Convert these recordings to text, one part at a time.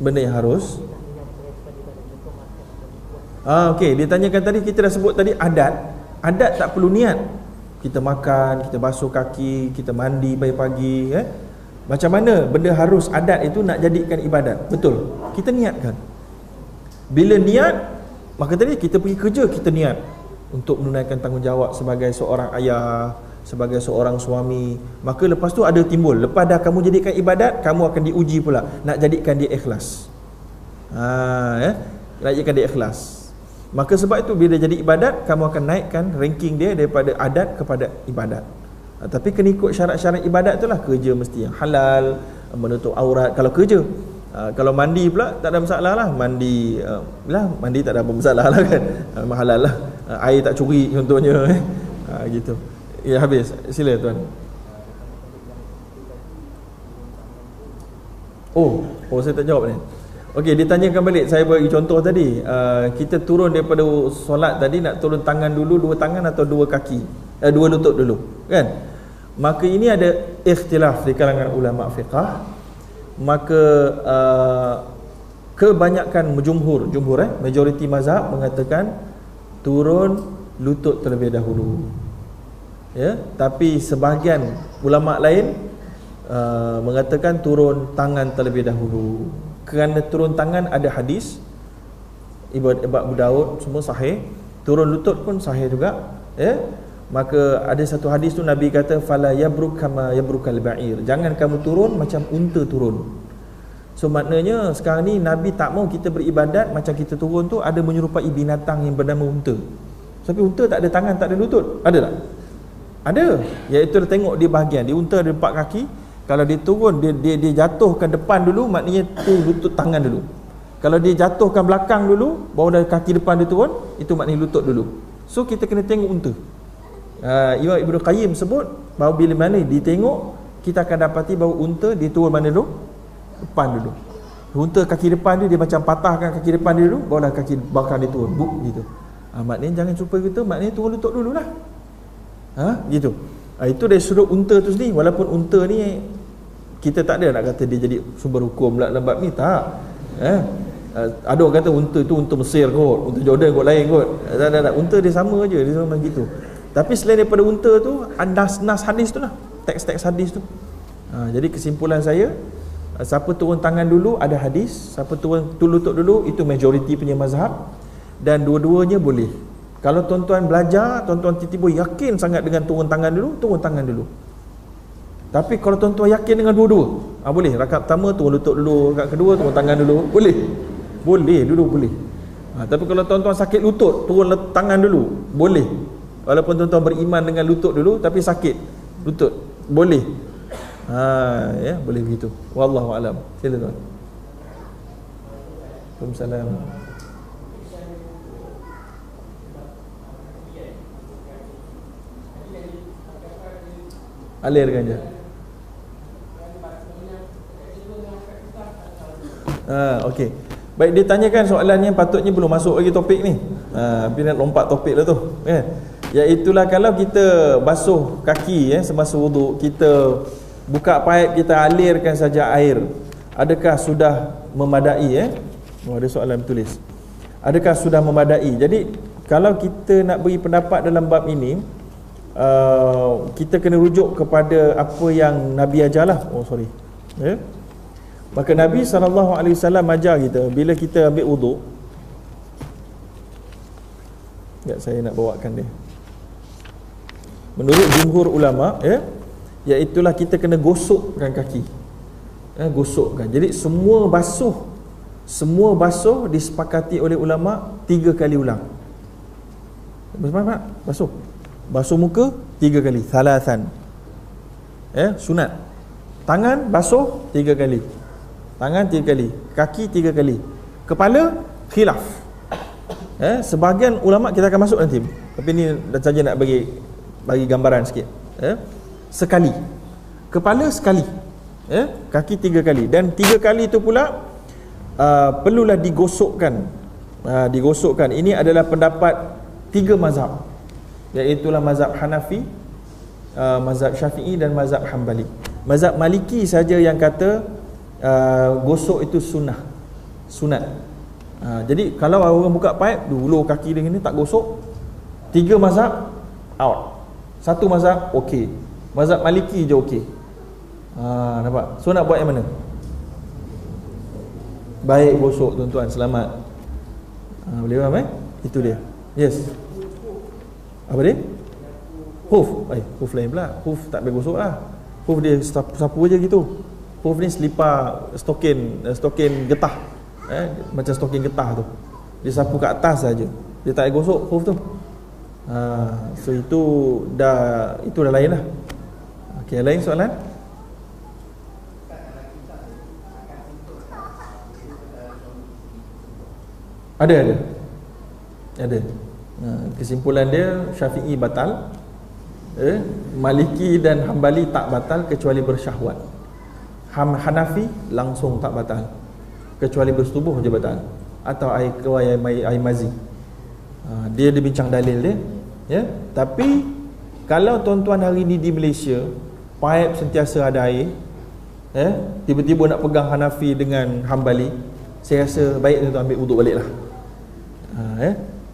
benda yang harus. Okey, dia tanyakan tadi, kita dah sebut tadi adat tak perlu niat. Kita makan, kita basuh kaki, kita mandi pagi-pagi, macam mana benda harus adat itu nak jadikan ibadat? Betul, kita niatkan. Bila niat, maka tadi kita pergi kerja, kita niat untuk menunaikan tanggungjawab sebagai seorang ayah, sebagai seorang suami. Maka lepas tu ada timbul, lepas dah kamu jadikan ibadat, kamu akan diuji pula nak jadikan dia ikhlas. Nak jadikan dia ikhlas. Maka sebab itu bila jadi ibadat, kamu akan naikkan ranking dia daripada adat kepada ibadat. Tapi kena ikut syarat-syarat ibadat itulah. Kerja mesti yang halal, menutup aurat kalau kerja. Kalau mandi pula tak ada masalah lah. Mandi tak ada apa masalah lah kan. Halal lah. Air tak curi contohnya. Gitu. Ya, habis. Sila tuan. Oh saya tak jawab ni. Okey, ditanyakan balik. Saya bagi contoh tadi. Kita turun daripada solat tadi, nak turun tangan dulu, dua tangan atau dua kaki, dua lutut dulu, kan? Maka ini ada ikhtilaf di kalangan ulama fiqah. Maka kebanyakan jumhur, majoriti mazhab mengatakan turun lutut terlebih dahulu. Ya, tapi sebahagian ulama lain mengatakan turun tangan terlebih dahulu. Kerana turun tangan ada hadis Ibn Abu Daud semua sahih, turun lutut pun sahih juga, ya. Maka ada satu hadis tu Nabi kata fala yabruk kama yabrukal ba'ir, jangan kamu turun macam unta turun. So maknanya sekarang ni Nabi tak mau kita beribadat macam kita turun tu ada menyerupai binatang yang bernama unta. Tapi unta tak ada tangan, tak ada lutut, ada tak? Ada. Iaitu tengok dia bahagian, dia unta ada 4 kaki. Kalau dia turun, dia jatuhkan depan dulu, maknanya tu lutut tangan dulu. Kalau dia jatuhkan belakang dulu, baru dah kaki depan dia turun, itu maknanya lutut dulu. So kita kena tengok unta. Imam Ibn Qayyim sebut bahawa bila mana ditengok, kita akan dapati bahawa unta dia turun mana dulu? Depan dulu. Unta kaki depan dia macam patahkan kaki depan dia dulu, barulah kaki belakang dia turun. Gitu. Maknanya jangan cuba kita, maknanya turun lutut dululah. Gitu. Itu dari sudut unta tu sendiri. Walaupun unta ni kita tak ada nak kata dia jadi sumber hukum pula dalam bab ni, tak. Ada orang kata unta tu unta Mesir kot, unta Jordan kot, lain kot. Tak. Unta dia sama je, dia sama gitu. Tapi selain daripada unta tu, nas hadis tu lah, teks-teks hadis tu. Jadi kesimpulan saya, siapa turun tangan dulu ada hadis, siapa turun lutut dulu itu majoriti punya mazhab, dan dua-duanya boleh. Kalau tuan-tuan belajar, tuan-tuan tiba-tiba yakin sangat dengan turun tangan dulu. Tapi kalau tuan-tuan yakin dengan dua-dua, boleh. Rakaat pertama turun lutut dulu, rakaat kedua turun tangan dulu, boleh. Dulu boleh. Tapi kalau tuan-tuan sakit lutut, turun tangan dulu, boleh. Walaupun tuan-tuan beriman dengan lutut dulu tapi sakit lutut, boleh. Ya, boleh begitu. Wallahu alam. Sila tuan. Waalaikumsalam. Alirkan je. Okey. Baik, dia tanyakan soalan yang patutnya belum masuk lagi topik ni. Tapi nak lompat topik lah tu, kan? Iaitulah kalau kita basuh kaki semasa wuduk, kita buka paip, kita alirkan saja air, adakah sudah memadai? Ada soalan tulis. Adakah sudah memadai? Jadi kalau kita nak beri pendapat dalam bab ini, kita kena rujuk kepada apa yang Nabi ajarlah. Maka Nabi SAW ajar kita bila kita ambil wuduk. Saya nak bawakan dia. Menurut jumhur ulama, iaitulah kita kena gosokkan kaki. Gosokkan. Jadi semua basuh disepakati oleh ulama 3 kali ulang. Basuh muka 3 kali, thalathan. Sunat. Tangan basuh 3 kali. Tangan 3 kali, kaki 3 kali. Kepala khilaf. Sebahagian ulama kita akan masuk nanti. Tapi ni saja nak bagi gambaran sikit. Sekali. Kepala sekali. Kaki 3 kali. Dan 3 kali itu pula perlulah digosokkan. Digosokkan. Ini adalah pendapat 3 mazhab. Iaitulah mazhab Hanafi, mazhab Syafi'i dan mazhab Hanbali. Mazhab Maliki saja yang kata gosok itu sunat. Jadi kalau orang buka paip dulu kaki dengan ni tak gosok, 3 mazhab out, 1 mazhab okey, mazhab Maliki je okey. Nampak? So nak buat yang mana? Baik gosok tuan-tuan, selamat. Boleh faham Itu dia. Yes. Apa dia? Hoof. Hoof lain pula. Hoof tak boleh gosok lah. Hoof dia sapu je gitu. Hoof ni selipar stokin getah. Macam stokin getah tu. Dia sapu kat atas saja. Dia tak boleh gosok hoof tu. So itu dah lain lah. Okey, lain soalan? Ada. Kesimpulan dia Syafi'i batal, Maliki dan Hambali tak batal kecuali bersyahwat. Hanafi langsung tak batal kecuali bersetubuh je batal, atau air keluar air mazi. Dia bincang dalil dia, ya. Tapi kalau tuan-tuan hari ni di Malaysia paip sentiasa ada air, tiba-tiba nak pegang Hanafi dengan Hambali, saya rasa baik tuan-tuan ambil wuduk balik lah.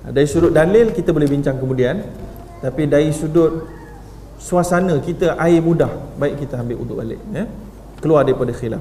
Dari sudut dalil kita boleh bincang kemudian, tapi dari sudut suasana kita air mudah, baik kita ambil wuduk balik, keluar daripada khilaf.